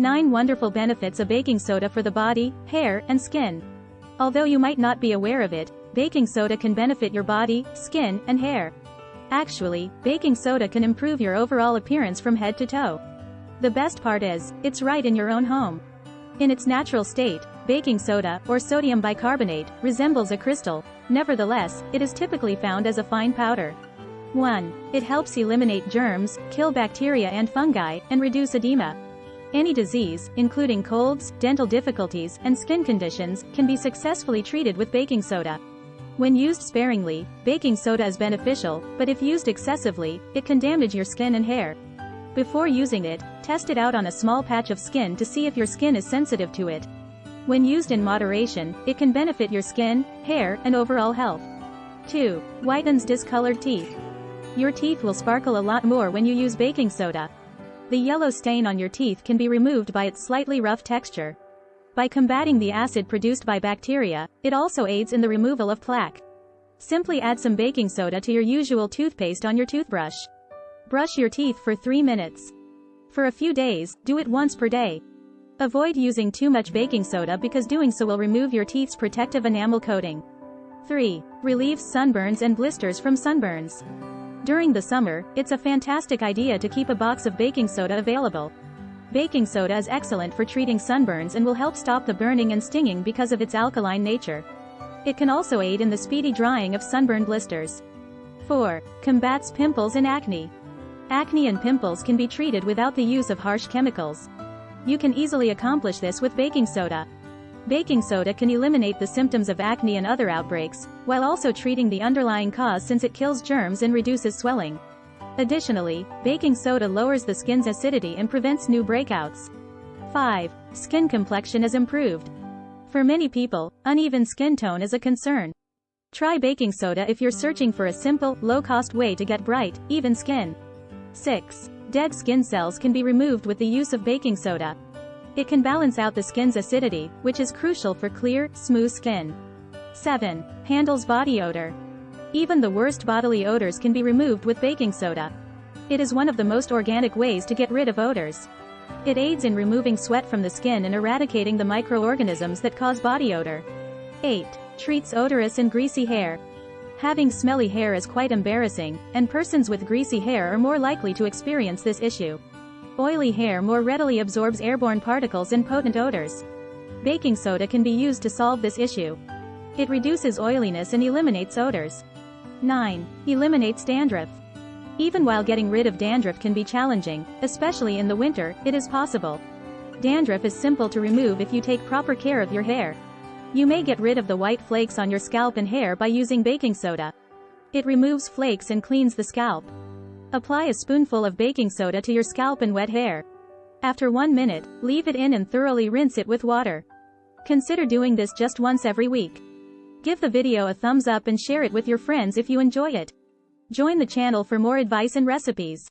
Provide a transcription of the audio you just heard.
9 Wonderful benefits of baking soda for the body, hair, and skin. Although you might not be aware of it, baking soda can benefit your body, skin, and hair. Actually, baking soda can improve your overall appearance from head to toe. The best part is, it's right in your own home. In its natural state, baking soda, or sodium bicarbonate, resembles a crystal. Nevertheless, it is typically found as a fine powder. 1. It helps eliminate germs, kill bacteria and fungi, and reduce edema. Any disease, including colds, dental difficulties, and skin conditions, can be successfully treated with baking soda. When used sparingly, baking soda is beneficial, but if used excessively, it can damage your skin and hair. Before using it, test it out on a small patch of skin to see if your skin is sensitive to it. When used in moderation, it can benefit your skin, hair, and overall health. 2. Whitens discolored teeth. Your teeth will sparkle a lot more when you use baking soda. The yellow stain on your teeth can be removed by its slightly rough texture. By combating the acid produced by bacteria, it also aids in the removal of plaque. Simply add some baking soda to your usual toothpaste on your toothbrush. Brush your teeth for 3 minutes. For a few days, do it once per day. Avoid using too much baking soda because doing so will remove your teeth's protective enamel coating. 3. Relieves sunburns and blisters from sunburns. During the summer, it's a fantastic idea to keep a box of baking soda available. Baking soda is excellent for treating sunburns and will help stop the burning and stinging because of its alkaline nature. It can also aid in the speedy drying of sunburn blisters. 4. Combats pimples and acne. Acne and pimples can be treated without the use of harsh chemicals. You can easily accomplish this with baking soda. Baking soda can eliminate the symptoms of acne and other outbreaks, while also treating the underlying cause since it kills germs and reduces swelling. Additionally, baking soda lowers the skin's acidity and prevents new breakouts. 5. Skin complexion is improved. For many people, uneven skin tone is a concern. Try baking soda if you're searching for a simple, low-cost way to get bright, even skin. 6. Dead skin cells can be removed with the use of baking soda. It can balance out the skin's acidity, which is crucial for clear, smooth skin. 7. Handles body odor. Even the worst bodily odors can be removed with baking soda. It is one of the most organic ways to get rid of odors. It aids in removing sweat from the skin and eradicating the microorganisms that cause body odor. 8. Treats odorous and greasy hair. Having smelly hair is quite embarrassing, and persons with greasy hair are more likely to experience this issue. Oily hair more readily absorbs airborne particles and potent odors. Baking soda can be used to solve this issue. It reduces oiliness and eliminates odors. 9. Eliminates dandruff. Even while getting rid of dandruff can be challenging, especially in the winter, it is possible. Dandruff is simple to remove if you take proper care of your hair. You may get rid of the white flakes on your scalp and hair by using baking soda. It removes flakes and cleans the scalp. Apply a spoonful of baking soda to your scalp and wet hair. After 1 minute, leave it in and thoroughly rinse it with water. Consider doing this just once every week. Give the video a thumbs up and share it with your friends if you enjoy it. Join the channel for more advice and recipes.